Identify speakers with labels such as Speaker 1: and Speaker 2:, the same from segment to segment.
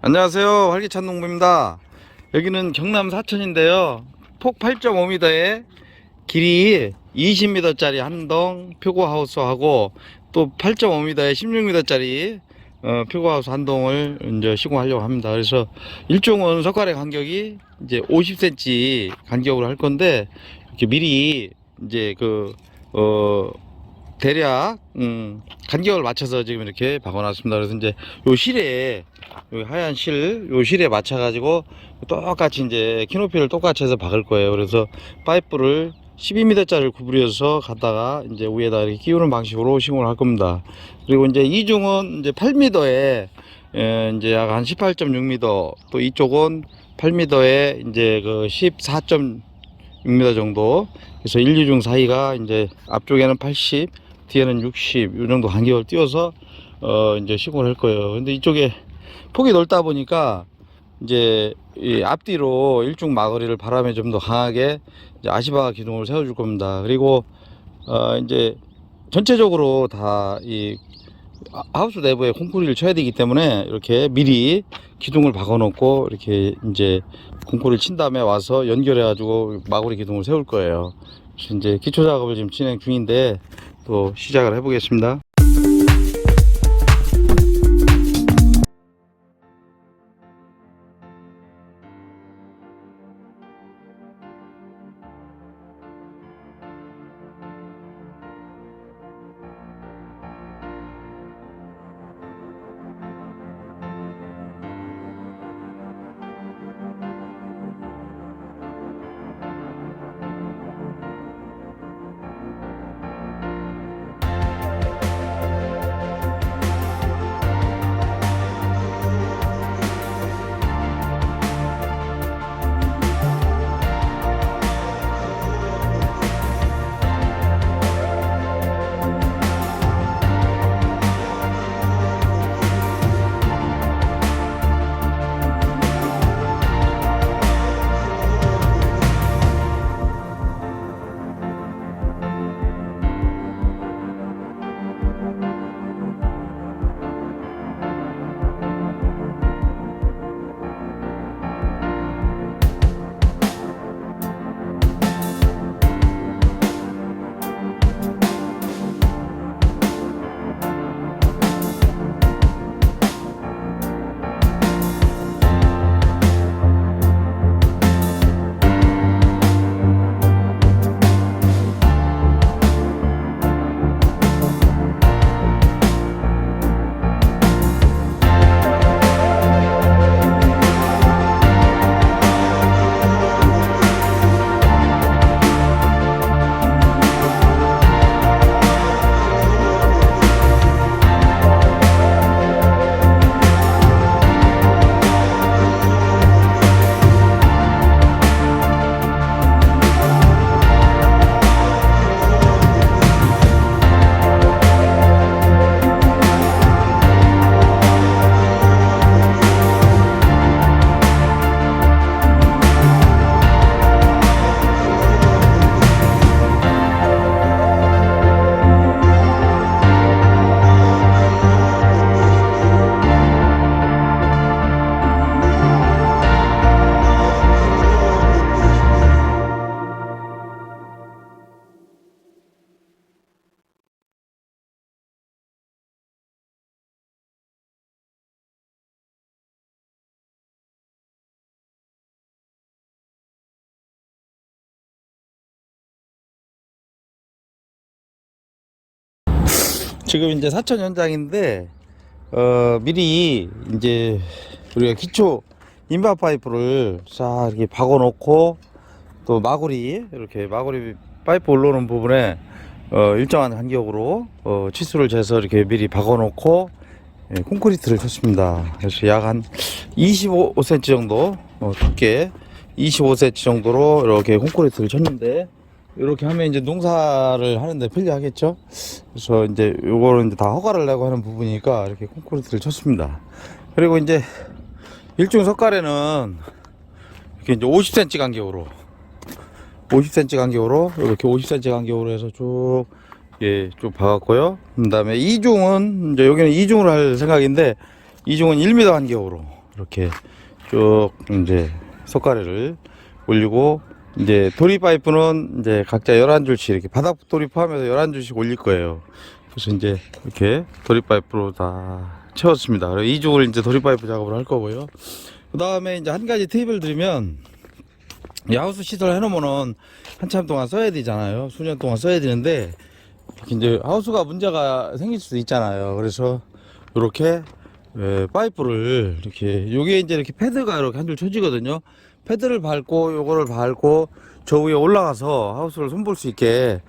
Speaker 1: 안녕하세요, 활기찬 농부입니다. 여기는 경남 사천인데요, 폭 8.5m에 길이 20m짜리 한동 표고하우스하고 또 8.5m에 16m짜리 표고하우스 한 동을 이제 시공하려고 합니다. 그래서 일종은 석가래 간격이 이제 50cm 간격으로 할 건데, 이렇게 미리 이제 대략 간격을 맞춰서 지금 이렇게 박아놨습니다. 그래서 이제 요 실에, 요 하얀 요 실에 맞춰 가지고 똑같이 이제 키높이를 똑같이 해서 박을 거예요. 그래서 파이프를 12m짜리를 구부려서 갖다가 이제 위에다 이렇게 끼우는 방식으로 시공을 할 겁니다. 그리고 이제 이중은 이제 8m에 이제 약 한 18.6m, 또 이쪽은 8m에 이제 14.6m 정도. 그래서 1, 2중 사이가 이제 앞쪽에는 80, 뒤에는 60, 이 정도 간격을 띄워서 이제 시공을 할 거예요. 근데 이쪽에 폭이 넓다 보니까 이제 이 앞뒤로 일중 마거리를 바람에 좀 더 강하게 이제 아시바 기둥을 세워줄 겁니다. 그리고 이제 전체적으로 다 이 하우스 내부에 콘크리트를 쳐야 되기 때문에 이렇게 미리 기둥을 박아 놓고 이렇게 이제 콘크리트를 친 다음에 와서 연결해 가지고 마구리 기둥을 세울 거예요. 그래서 이제 기초 작업을 지금 진행 중인데 또 시작을 해 보겠습니다. 지금 이제 사천 현장인데, 미리 이제 우리가 기초 인바 파이프를 싹 이렇게 박아 놓고, 또 이렇게 마구리 파이프 올라오는 부분에 일정한 간격으로 치수를 재서 이렇게 미리 박아 놓고 콘크리트를 쳤습니다. 그래서 약 한 25cm 정도 두께 25cm 정도로 이렇게 콘크리트를 쳤는데, 이렇게 하면 이제 농사를 하는데 편리하겠죠. 그래서 이제 요거는 이제 다 허가를 내고 하는 부분이니까 이렇게 콘크리트를 쳤습니다. 그리고 이제 일중 석가래는 이렇게 이제 50cm 간격으로 이렇게 50cm 간격으로 해서 쭉 박았고요. 그 다음에 이중은 이제 여기는 이중을 할 생각인데, 이중은 1m 간격으로 이렇게 쭉 이제 석가래를 올리고, 이제 도리 파이프는 이제 각자 11줄씩 이렇게 바닥 도리 포함해서 11줄씩 올릴 거예요. 그래서 이제 이렇게 도리 파이프로 다 채웠습니다. 그리고 이쪽을 이제 도리 파이프 작업을 할 거고요. 그 다음에 이제 한 가지 팁을 드리면, 이 하우스 시설 해놓으면은 한참 동안 써야 되잖아요. 수년 동안 써야 되는데, 이제 하우스가 문제가 생길 수도 있잖아요. 그래서 이렇게 파이프를 이렇게, 요게 이제 이렇게 패드가 이렇게 한 줄 쳐지거든요. 패드를 밟고 요거를 밟고 저 위에 올라가서 하우스를 손볼 수 있게,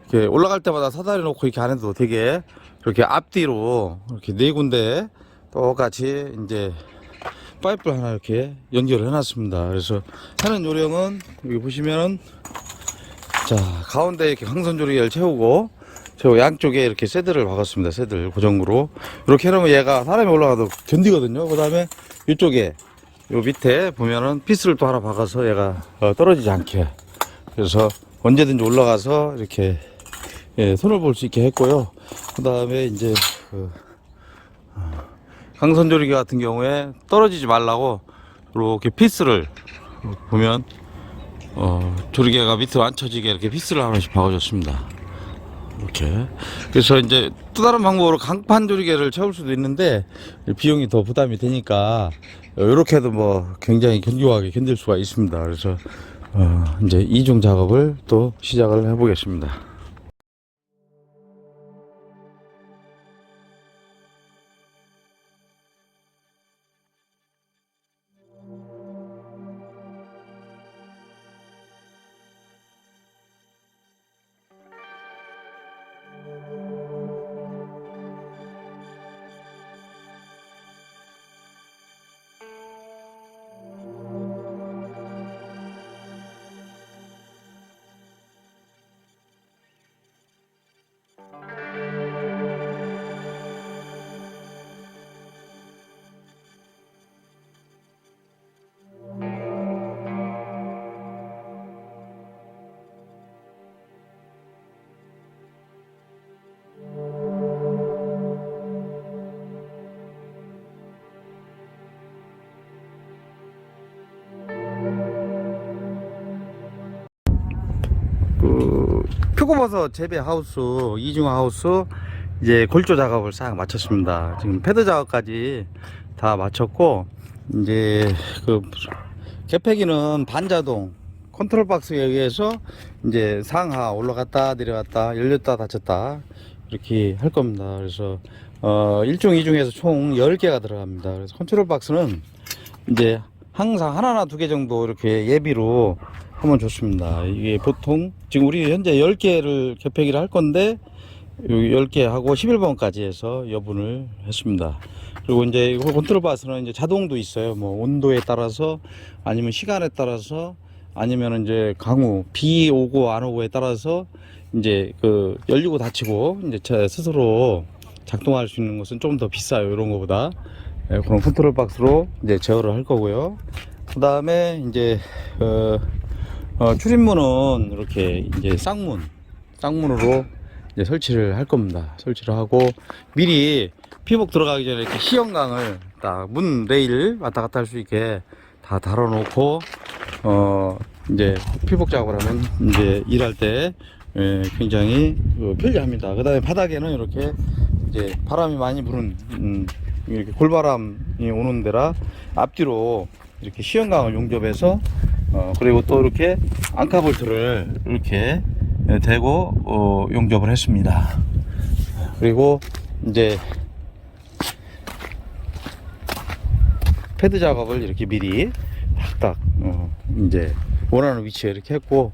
Speaker 1: 이렇게 올라갈 때마다 사다리 놓고 이렇게 안 해도 되게 이렇게 앞뒤로 이렇게 네 군데 똑같이 이제 파이프를 하나 이렇게 연결을 해놨습니다. 그래서 하는 요령은 여기 보시면은, 자, 가운데 이렇게 강선조리개를 채우고 양쪽에 이렇게 새들을 박았습니다. 새들 고정으로 이렇게 해놓으면 얘가 사람이 올라가도 견디거든요. 그 다음에 이쪽에 요 밑에 보면은 피스를 또 하나 박아서 얘가 떨어지지 않게, 그래서 언제든지 올라가서 이렇게 손을 볼 수 있게 했고요. 그 다음에 이제 강선조리개 같은 경우에 떨어지지 말라고 이렇게 피스를 보면 조리개가 밑으로 안 쳐지게 이렇게 피스를 하나씩 박아줬습니다. 이렇게. 그래서 이제 또 다른 방법으로 강판 조리개를 채울 수도 있는데 비용이 더 부담이 되니까 이렇게 해도 뭐 굉장히 견고하게 견딜 수가 있습니다. 그래서 이제 이중 작업을 또 시작을 해 보겠습니다. 표고버섯 재배 하우스, 이중 하우스 이제 골조 작업을 싹 마쳤습니다. 지금 패드 작업까지 다 마쳤고, 이제 그 개폐기는 반자동 컨트롤 박스에 의해서 이제 상하 올라갔다 내려갔다 열렸다 닫혔다 이렇게 할 겁니다. 그래서 1중 2중에서 총 10개가 들어갑니다. 그래서 컨트롤 박스는 이제 항상 하나나 2개 정도 이렇게 예비로 하면 좋습니다. 이게 보통 지금 우리 현재 10개를 개폐기를 할 건데, 여기 10개 하고 11번까지 해서 여분을 했습니다. 그리고 이제 이거 컨트롤 바스는 이제 자동도 있어요. 뭐 온도에 따라서, 아니면 시간에 따라서, 아니면 이제 강우 비 오고 안 오고에 따라서 이제 그 열리고 닫히고 이제 제 스스로 작동할 수 있는 것은 좀 더 비싸요. 이런 거보다. 그런 컨트롤 박스로 이제 제어를 할 거고요. 그 다음에 이제 출입문은 이렇게 이제 쌍문으로 이제 설치를 할 겁니다. 설치를 하고, 미리 피복 들어가기 전에 이렇게 시험강을 딱 문 레일 왔다 갔다 할 수 있게 다 달아 놓고, 이제 피복 작업을 하면 이제 일할 때 굉장히 편리합니다. 그 다음에 바닥에는 이렇게 이제 바람이 많이 부는 이렇게 골바람이 오는 데라 앞뒤로 이렇게 시험강을 용접해서, 그리고 또 이렇게 앙카볼트를 이렇게 대고 용접을 했습니다. 그리고 이제 패드 작업을 이렇게 미리 딱딱 이제 원하는 위치에 이렇게 했고,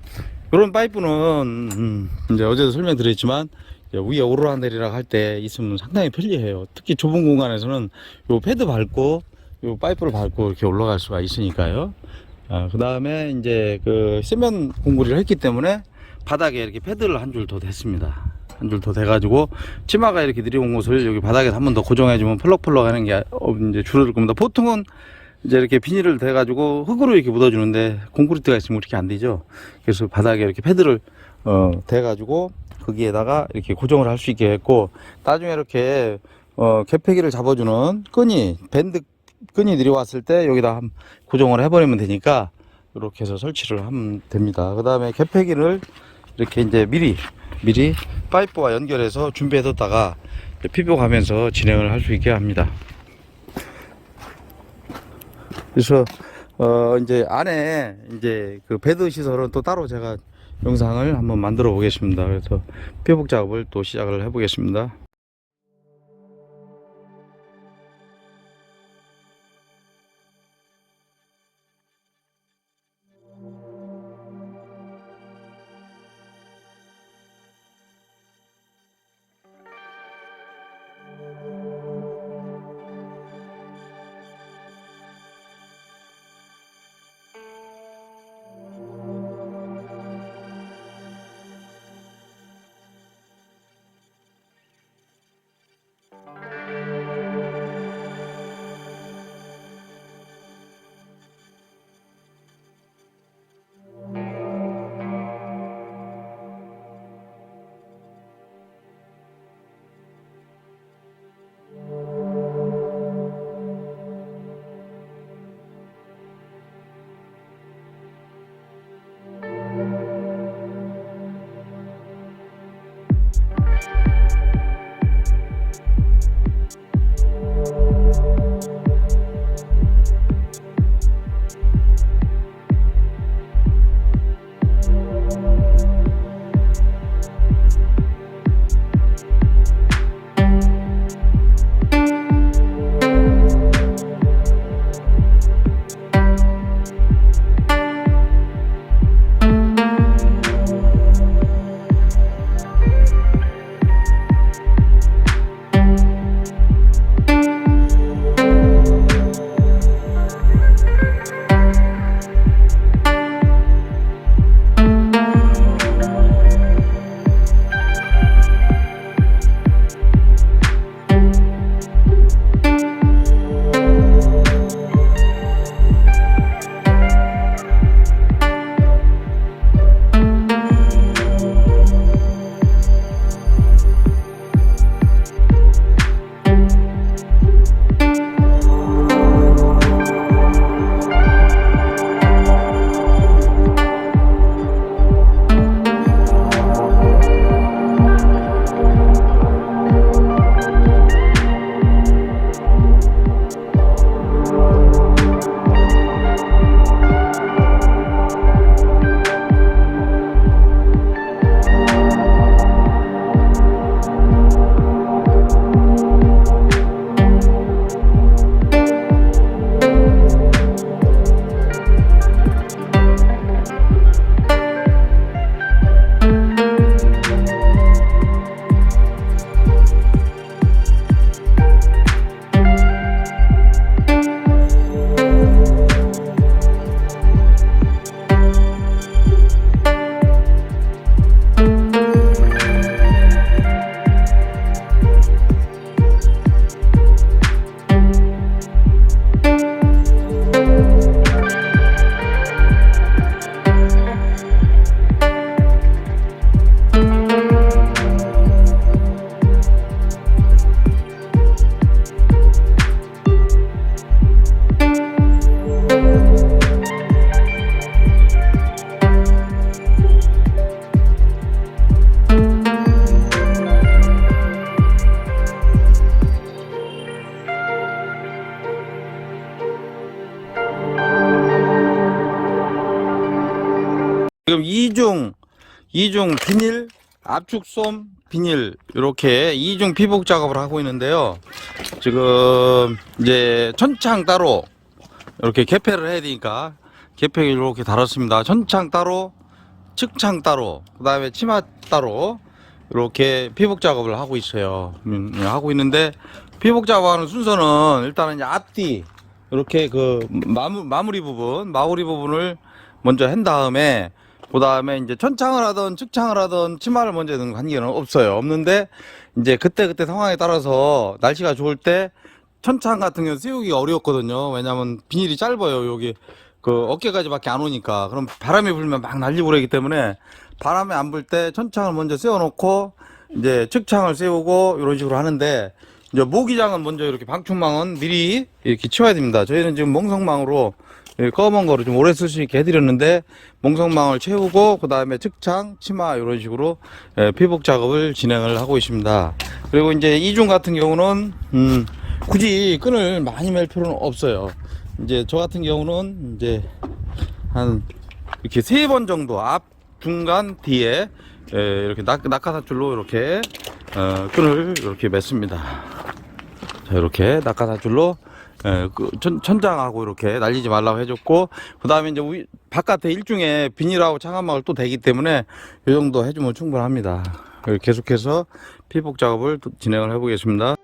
Speaker 1: 이런 파이프는 이제 어제도 설명드렸지만 위에 오르락내리락 할 때 있으면 상당히 편리해요. 특히 좁은 공간에서는 요 패드 밟고 요 파이프를 밟고 이렇게 올라갈 수가 있으니까요. 그 다음에 이제 그 세면 공구리를 했기 때문에 바닥에 이렇게 패드를 한 줄 더 댔습니다. 한 줄 더 대가지고 치마가 이렇게 내려온 곳을 여기 바닥에 한 번 더 고정해주면 펄럭펄럭 하는 게 이제 줄어들 겁니다. 보통은 이제 이렇게 비닐을 대가지고 흙으로 이렇게 묻어주는데 콘크리트가 있으면 그렇게 안 되죠. 그래서 바닥에 이렇게 패드를 대가지고 거기에다가 이렇게 고정을 할 수 있게 했고, 나중에 이렇게 개폐기를 잡아주는 끈이 밴드 끈이 내려왔을 때 여기다 고정을 해버리면 되니까 이렇게 해서 설치를 하면 됩니다. 그 다음에 개폐기를 이렇게 이제 미리 파이프와 연결해서 준비해 뒀다가 피복하면서 진행을 할 수 있게 합니다. 그래서 이제 안에 이제 그 배드 시설은 또 따로 제가 영상을 한번 만들어 보겠습니다. 그래서 피복 작업을 또 시작을 해 보겠습니다. 지금 이중 비닐, 압축솜 비닐 이렇게 이중 피복 작업을 하고 있는데요. 지금 이제 천창 따로 이렇게 개폐를 해야 되니까 개폐를 이렇게 달았습니다. 천창 따로, 측창 따로, 그 다음에 치마 따로 이렇게 피복 작업을 하고 있어요. 하고 있는데 피복 작업하는 순서는 일단은 이제 앞뒤 이렇게 그 마무리 부분을 먼저 한 다음에 그 다음에 이제 천창을 하던 측창을 하던 치마를 먼저 넣는 관계는 없는데 이제 그때 상황에 따라서 날씨가 좋을 때 천창 같은 경우 세우기가 어려웠거든요. 왜냐면 비닐이 짧아요. 여기 그 어깨까지밖에 안 오니까. 그럼 바람이 불면 막 날리고 그러기 때문에 바람이 안 불 때 천창을 먼저 세워 놓고 이제 측창을 세우고 이런 식으로 하는데 이제 모기장은 먼저 이렇게 방충망은 미리 이렇게 치워야 됩니다. 저희는 지금 몽성망으로 검은 거를 좀 오래 쓸 수 있게 해드렸는데, 몽성망을 채우고 그 다음에 측창, 치마 이런 식으로 피복 작업을 진행을 하고 있습니다. 그리고 이제 이중 같은 경우는 굳이 끈을 많이 맬 필요는 없어요. 이제 저 같은 경우는 이제 한 이렇게 3번 정도 앞, 중간, 뒤에 이렇게 낙하사줄로 이렇게 끈을 이렇게 맸습니다. 자, 이렇게 낙하사줄로 천장하고 이렇게 날리지 말라고 해줬고, 그 다음에 이제 바깥에 일중에 비닐하고 창한막을 또 대기 때문에 이 정도 해주면 충분합니다. 계속해서 피복 작업을 진행을 해보겠습니다.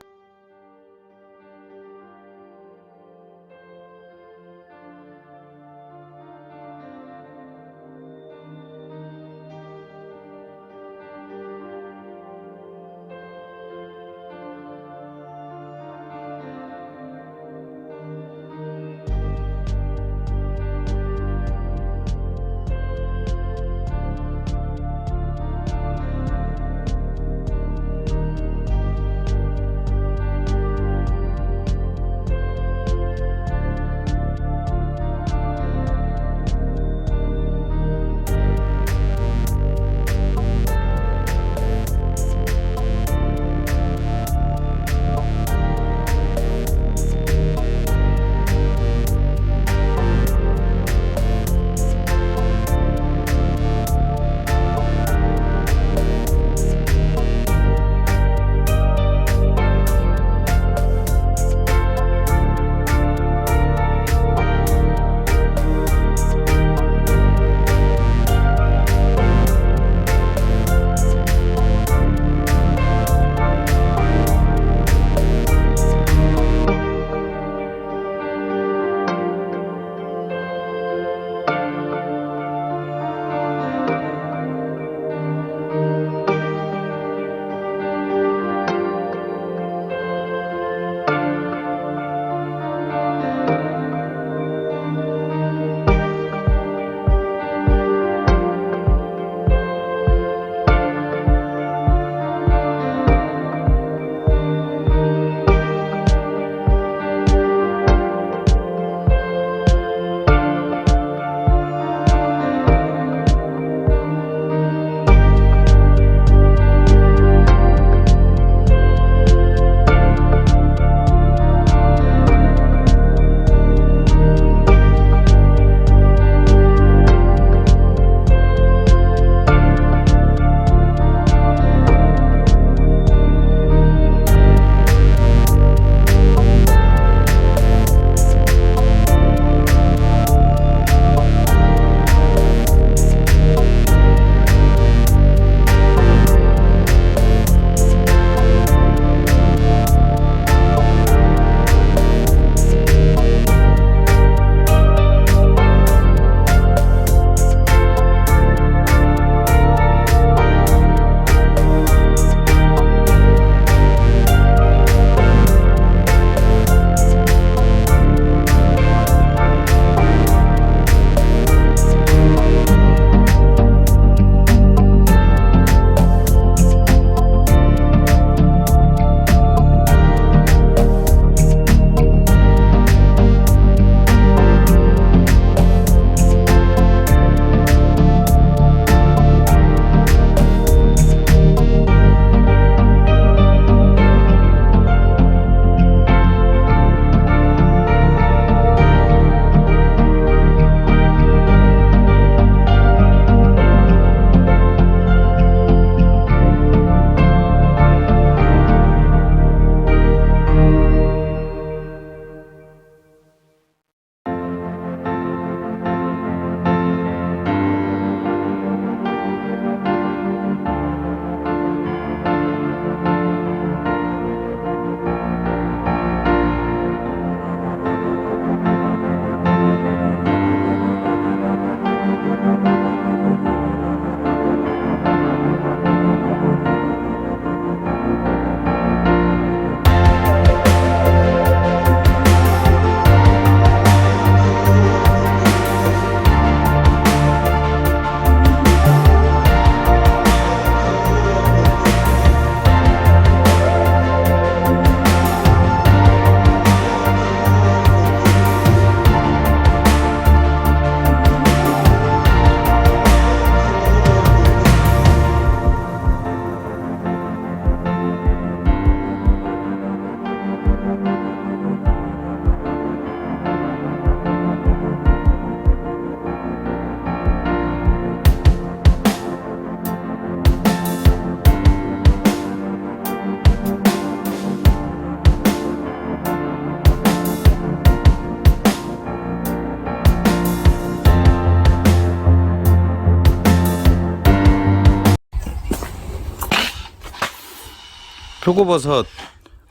Speaker 1: 표고버섯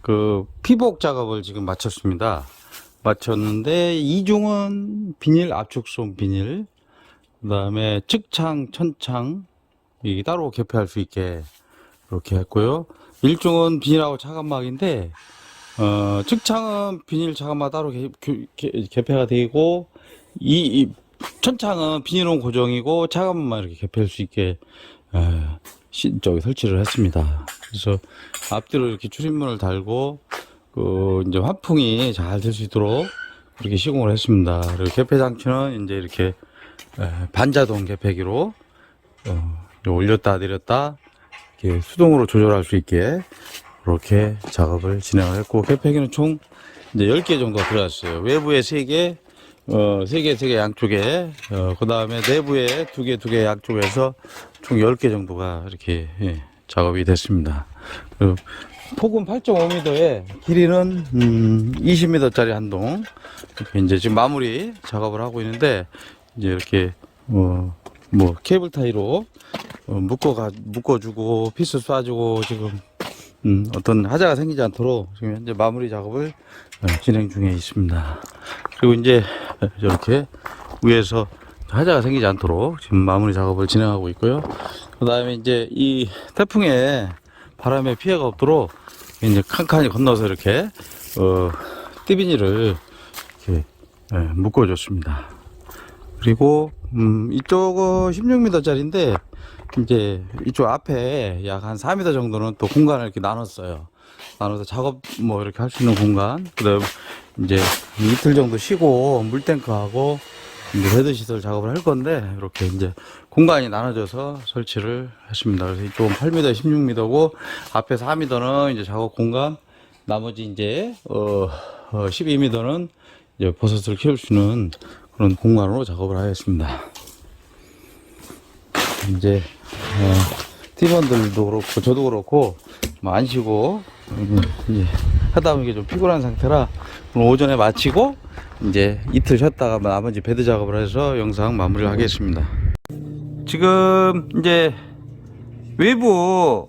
Speaker 1: 그 피복 작업을 지금 마쳤습니다. 마쳤는데 이중은 비닐, 압축솜 비닐, 그 다음에 측창, 천창 이게 따로 개폐할 수 있게 이렇게 했고요. 일중은 비닐하고 차간막인데 측창은 비닐, 차간막 따로 개폐가 되고 이 천창은 비닐은 고정이고 차간막만 이렇게 개폐할 수 있게 저기 설치를 했습니다. 그래서 앞뒤로 이렇게 출입문을 달고 이제 환풍이 잘 될 수 있도록 이렇게 시공을 했습니다. 그리고 개폐 장치는 이제 이렇게 반자동 개폐기로 올렸다 내렸다 이렇게 수동으로 조절할 수 있게 그렇게 작업을 진행을 했고, 개폐기는 총 이제 10개 정도 들어갔어요. 외부에 3개, 3개 양쪽에, 그 다음에 내부에 2개 양쪽에서 총 10개 정도가 이렇게 작업이 됐습니다. 폭은 8.5m에 길이는 20m짜리 한 동. 이렇게 이제 지금 마무리 작업을 하고 있는데, 이제 이렇게 케이블 타이로 묶어주고 피스 쏴주고 지금 어떤 하자가 생기지 않도록 지금 현재 마무리 작업을 진행 중에 있습니다. 그리고 이제 이렇게 위에서 하자가 생기지 않도록 지금 마무리 작업을 진행하고 있고요. 그 다음에 이제 이 태풍에 바람에 피해가 없도록 이제 칸칸이 건너서 이렇게 띠비닐을 이렇게 묶어줬습니다. 그리고 이쪽은 16m짜리인데 이제 이쪽 앞에 약 한 4m 정도는 또 공간을 이렇게 나눴어요. 나눠서 작업 이렇게 할 수 있는 공간. 그다음 이제 이틀 정도 쉬고 물탱크하고 이제 배드 시설 작업을 할 건데, 이렇게 이제 공간이 나눠져서 설치를 했습니다. 그래서 이쪽은 8m, 16m고 앞에 4m는 이제 작업 공간, 나머지 이제 12m는 이제 버섯을 키울 수 있는 그런 공간으로 작업을 하겠습니다. 이제 팀원들도 그렇고 저도 그렇고 안 쉬고 이제 하다 보니까 좀 피곤한 상태라 오늘 오전에 마치고 이제 이틀 쉬었다가 나머지 배드 작업을 해서 영상 마무리를 하겠습니다. 지금 이제 외부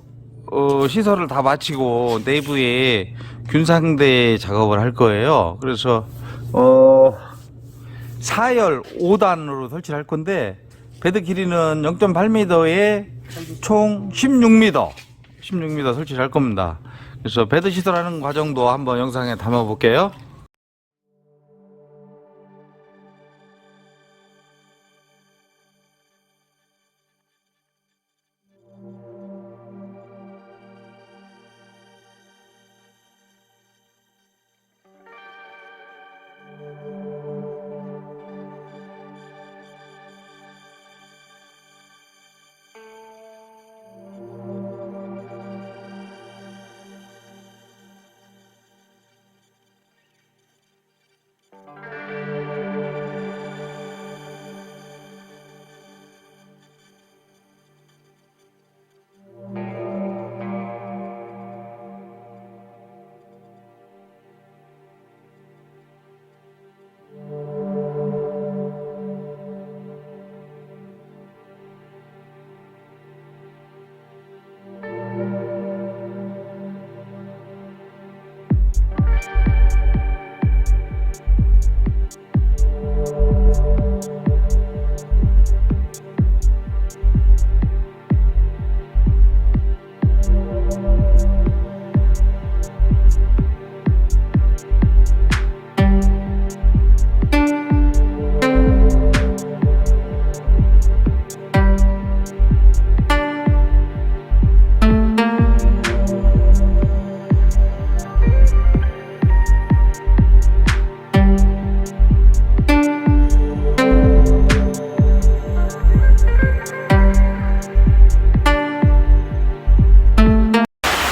Speaker 1: 시설을 다 마치고 내부에 균상대 작업을 할 거예요. 그래서 4열 5단으로 설치를 할 건데, 배드 길이는 0.8m에 총 16m 설치를 할 겁니다. 그래서 배드 시설하는 과정도 한번 영상에 담아 볼게요.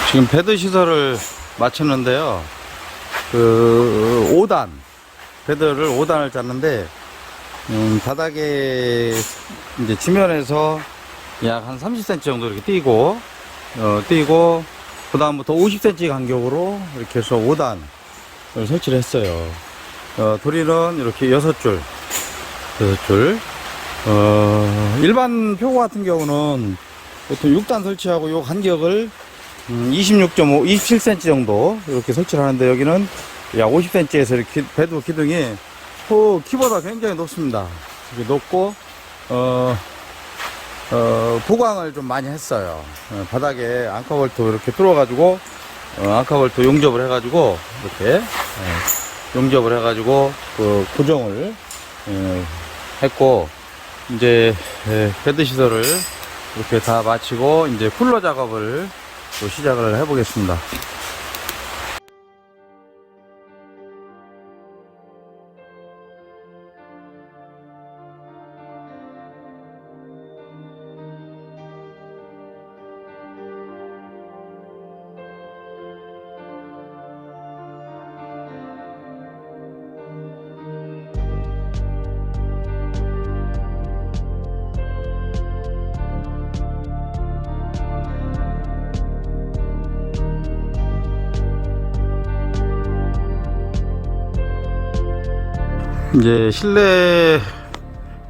Speaker 1: 지금 배드 시설을 마쳤는데요. 5단 배드를 5단을 짰는데 바닥에 이제 지면에서 약 한 30cm 정도 이렇게 띄고 그 다음부터 50cm 간격으로 이렇게 해서 5단을 설치를 했어요. 도리는 이렇게 6줄 일반 표고 같은 경우는 보통 6단 설치하고 요 간격을 26.5, 27cm 정도 이렇게 설치를 하는데, 여기는 약 50cm에서 이렇게 배도 기둥이 키보다 굉장히 높습니다. 이렇게 높고, 보강을 좀 많이 했어요. 바닥에 앙카볼트 이렇게 뚫어가지고, 앙카볼트 용접을 해가지고, 이렇게, 용접을 해가지고, 고정을, 했고, 이제, 베드 시설을 이렇게 다 마치고, 이제 쿨러 작업을 또 시작을 해보겠습니다. 이제 실내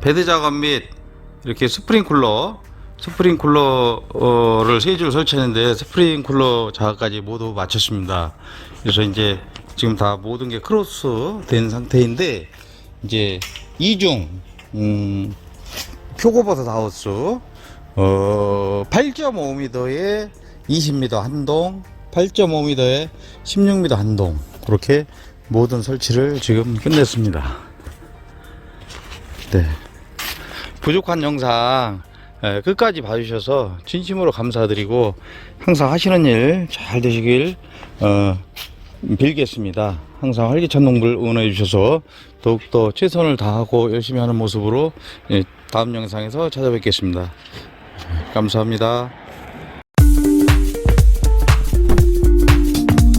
Speaker 1: 베드 작업 및 이렇게 스프링쿨러를 3줄 설치했는데, 스프링쿨러 작업까지 모두 마쳤습니다. 그래서 이제 지금 다 모든 게 크로스 된 상태인데, 이제 이중 표고버섯 하우스 8.5m에 20m 한동, 8.5m에 16m 한동, 그렇게 모든 설치를 지금 끝냈습니다. 네. 부족한 영상 끝까지 봐주셔서 진심으로 감사드리고, 항상 하시는 일 잘 되시길 빌겠습니다. 항상 활기찬 농부를 응원해 주셔서 더욱더 최선을 다하고 열심히 하는 모습으로 다음 영상에서 찾아뵙겠습니다. 감사합니다.